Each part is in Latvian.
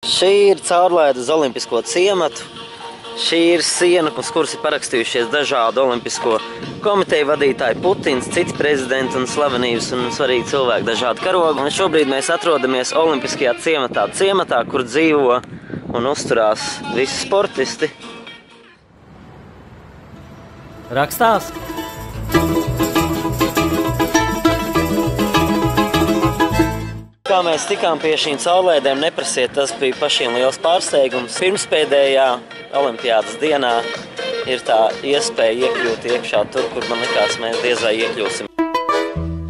Šī ir caurlaide uz olimpisko ciematu. Šī ir siena, uz kuras ir parakstījušies dažādu olimpisko komiteju vadītāji, Putins, citi prezidenti un slavenības un svarīgi cilvēki, dažādi karogi. Un šobrīd mēs atrodamies olimpiskajā ciematā, kur dzīvo un uzturās visi sportisti. Rakstās! Kā mēs tikām pie šīm caurlaidēm, neprasiet, tas bija pašiem liels pārsteigums. Pirmspēdējā olimpiādas dienā ir tā iespēja iekļūt iekšā tur, kur man likās mēs diez vai iekļūsim.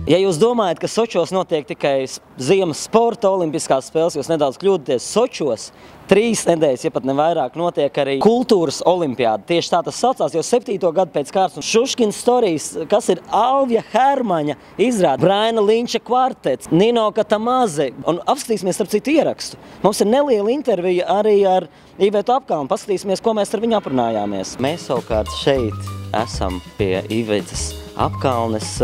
Ja jūs domājat, ka Sočos notiek tikai ziemas sporta olimpiskās spēles, jūs nedaudz kļūdaties. Sočos 3 nedēļas, ja pat ne vairāk, notiek arī kultūras olimpiāda. Tieši tā tas saucās, jo 7. gadu pēc kārtas. Šuškina Storijs, kas ir Alvija Hermaņa izrāde, Braina Linča kvartets, Nino Katamaze. Un apskatīsimies starp citu ierakstu. Mums ir neliela intervija arī ar Ivetu Apkalnu. Paskatīsimies, ko mēs ar viņu aprunājāmies. Mēs savukārt šeit esam pie Ivetas Apkalnes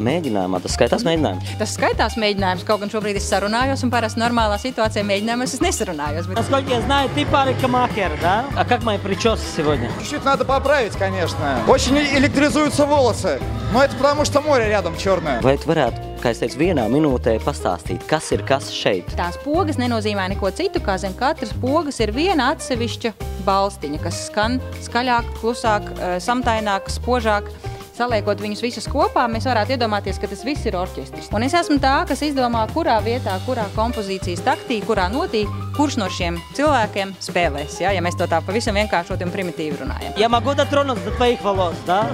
mēģinājumā. Tas skaitās mēģinājums? Tas skaitās mēģinājums, kaut gan šobrīd es sarunājos, un parasti normālā situācijā mēģinājumos es несарунājos. Насколько я знаю, ты парикмахер, да? А как мои прически сегодня? Чуть-чуть надо поправить, конечно. Очень электризуются волосы, но это потому, что море рядом черное. Vai tu varētu, kā es teicu, vienā minūtē pastāstīt, kas ir kas šeit? Tās pogas nenozīmē neko citu, kā zem katras pogas ir viena atsevišķa balstiņa, kas skan skaļāk, klusāk, samtaināk, spožāk. Saliekot viņus visus kopā, mēs varētu iedomāties, ka tas viss ir orķestris. Un es esmu tā, kas izdomā, kurā vietā, kurā kompozīcijas taktī, kurā notī, kurš no šiem cilvēkiem spēlēs, ja mēs to tā pavisam vienkāršot un primitīvi runājam. Я могу дотронуться до твоих волос, да?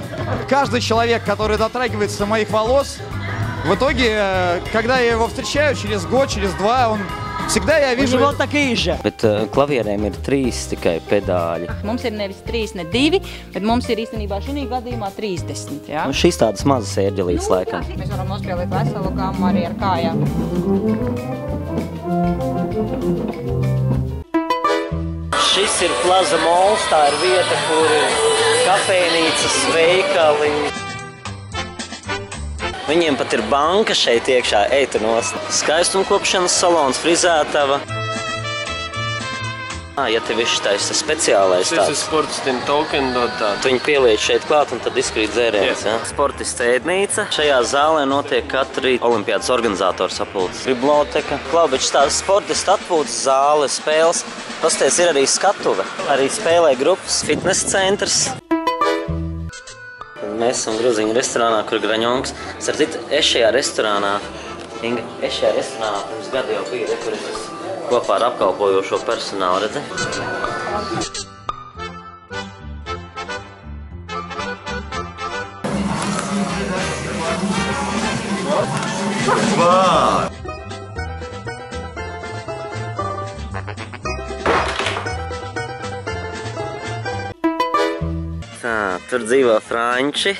Каждый человек, который дотрагивается до моих волос, в итоге, когда я его встречаю через год, через 2, он всегда я вижу... Viņš vēl такī же. Bet klavierēm ir 3 tikai pedāļi. Mums ir nevis 3, ne 2, bet mums ir īstenībā šī gadījumā 30. Ja? Un šīs tādas mazas ērģelītes laikam. Mēs varam nospēlēt veselu gammu arī ar kājām. Šis ir Plaza Malls, tā ir vieta, kur ir kafejnīcas, veikali. Viņiem pat ir banka šeit iekšā, eita nost. Skaistumkopšanas salons, frizētava. Ja tev ir šitais speciālais tāds. Šis ir sportistiem token dotā. Tu viņu pieliec šeit klāt un tad izkrīt dzēriens. Ja? Sportista ēdnīca. Šajā zālē notiek katru olimpiādas organizātoru sapulces. Biblioteka. Klaubiņš tās sportista atpūtas zāle, spēles. Pasties ir arī skatuve. Arī spēlē grupas, fitness centrs. Mēs esam Gruziņu restorānā, kur ir Graņongs. Starp citu, es šajā restorānā, Inga, pirms gadu jau biju, kur es kopā ar apkalpojošo personālu, redzi? Tā, tur dzīvo franči,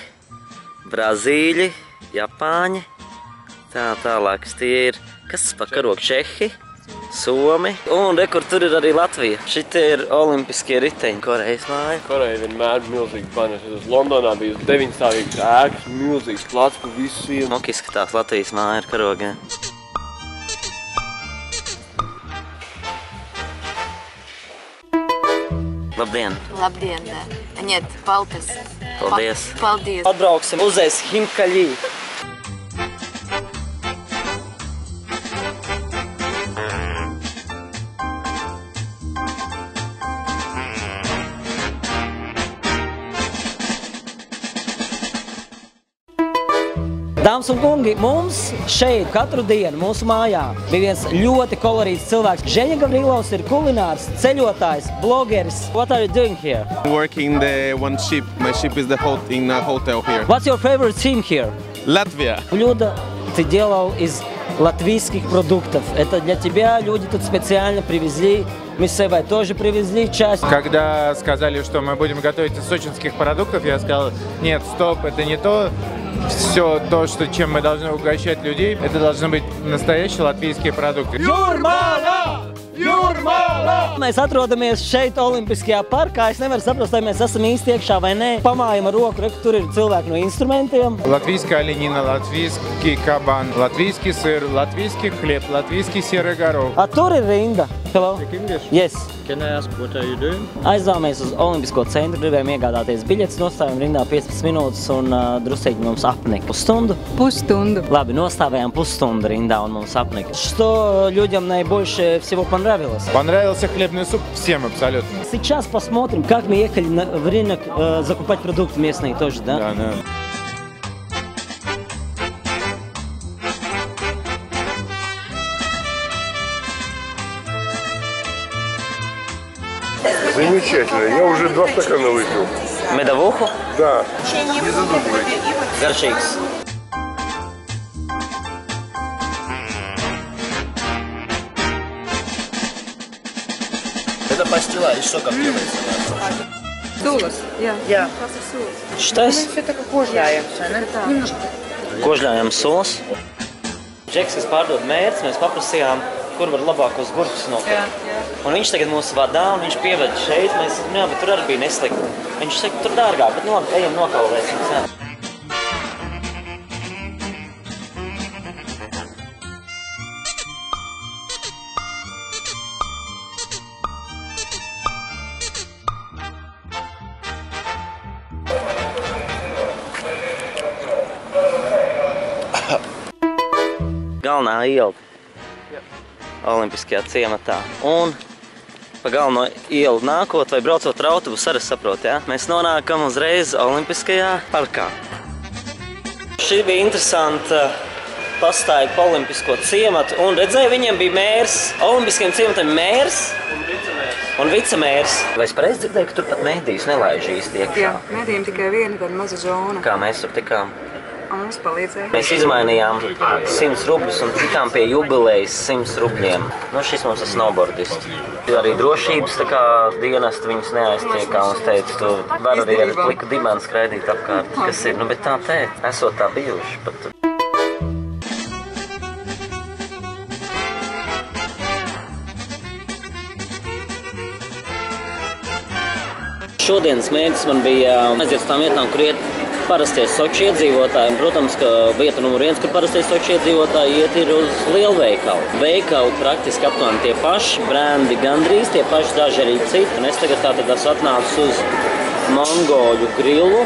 brazīļi, japāņi. Tā, tālāk tie ir, kas pa karogu, čehi, somi. Un rekur tur ir arī Latvija. Šitie ir olimpiskie riteņi. Korejas māja. Koreja vienmēr milzīgi panes. Es Londonā biju 9-stāvīgs ēkas, milzīgs plats pa visu sienu. Nok izskatās Latvijas māja ar karogiem. Labdien! Labdien, да. Нет, paldies. Paldies! Paldies. Atbrauksim uzēs Himkaļī. Dāmas un kungi, mums šeit katru dienu, mūsu mājā, bija viens ļoti kolorīts cilvēks. Ženja Gavrilovs ir kulinārs, ceļotājs, blogeris. What are you doing here? Working the one ship. My ship is in a hotel here. What's your favorite team here? Latvia. Блюдо ты делал из латвийских продуктов. Это для тебя люди тут специально привезли. Мы с собой тоже привезли часть. Когда сказали, что мы будем готовить из сочинских продуктов, я сказал, нет, стоп, это не то. Все то, чем мы должны угощать людей, это должны быть настоящие латвийские продукты. Jūrmālā! Jūrmālā! Mēs atrodamies šeit Olimpiskajā parkā. Es nevaru saprast, vai mēs esam īsti iekšā vai nē. Pamājam ar roku, tur ir cilvēki no instrumentiem. Латвийская оленина, латвийский кабан, латвийский сыр, латвийский хлеб, латвийский серый горох. A tur ir rinda. Hello? English? Yes. Can I ask what are you doing? Aizdevāmies uz Olimpisko centru, gribējām iegādāties biļetes, nostājām rindā 15 minūtes un drusēģi mums apnika. Pusstundu? Pusstundu. Ладно, оставляем полсtundu rindā un mums apnika. Что людям наибольше всего понравилось? Понравился хлебный суп всем абсолютно. Сейчас посмотрим, как мы ехали в рынок закупать продукты местные тоже, да? Да, да. Замечательно. Я уже 2 стакана выпил. Медовуху? Да. Не задумывайтесь. Garšīgs. Это пастила, и что как делается? Sulas, jā. Jā. Tas ir sulas. Šitais? Mēs jau tā kā kožļājams, vai ne? Немножко. Kožļājam solis. Džeks, kas pārdod mērķis, mēs paprasījām, kur var labākos gurķus nopirkt. Un viņš tagad mūs vadā, un viņš pieved šeit. Mēs sakām, jā, bet tur arī bija neslikti. Viņš saka, tur dārgāk, bet nu labi, ejam nokaulēsim cenu. Galvenā iela Olimpiskajā ciematā. Un pa galveno ielu nākot vai braucot ar autobusu arī saprot, ja? Mēs nonākam uzreiz Olimpiskajā parkā. Šī bija interesanta pastaiga pa Olimpisko ciematu. Un redzēju, viņiem bija mērs. Olimpiskajam ciematam mērs un vicemērs. Vai es pareizi dzirdēju, ka tur pat mēdījus nelaiž īsti iekšā? Jā, mēdījiem tikai viena tāda maza zona. Kā mēs tur tikām? Un mums palīdzēja. Mēs izmainījām 100 rubļus un tikām pie jubilejas 100 rubļiem. Nu, šis mums ir snowboardists. Arī drošības tā kā dienesti viņus neaiztiekā. Mums teica, tu var arī ar pliku dimanu skraidīt apkārt, kas ir. Nu, bet tā tēt, esot tā bijuši pat. Šodienas mērķis man bija aiziet uz tām vietām, kur iet parastie Soči iedzīvotāji. Protams, ka vieta numur 1, kur parastie Soči iedzīvotāji iet, ir uz lielveikalu. Veikali praktiski aptuveni tie paši, brendi gandrīz tie paši, daži arī citi. Un es tagad tātad esmu atnācis uz Mongoļu grilu.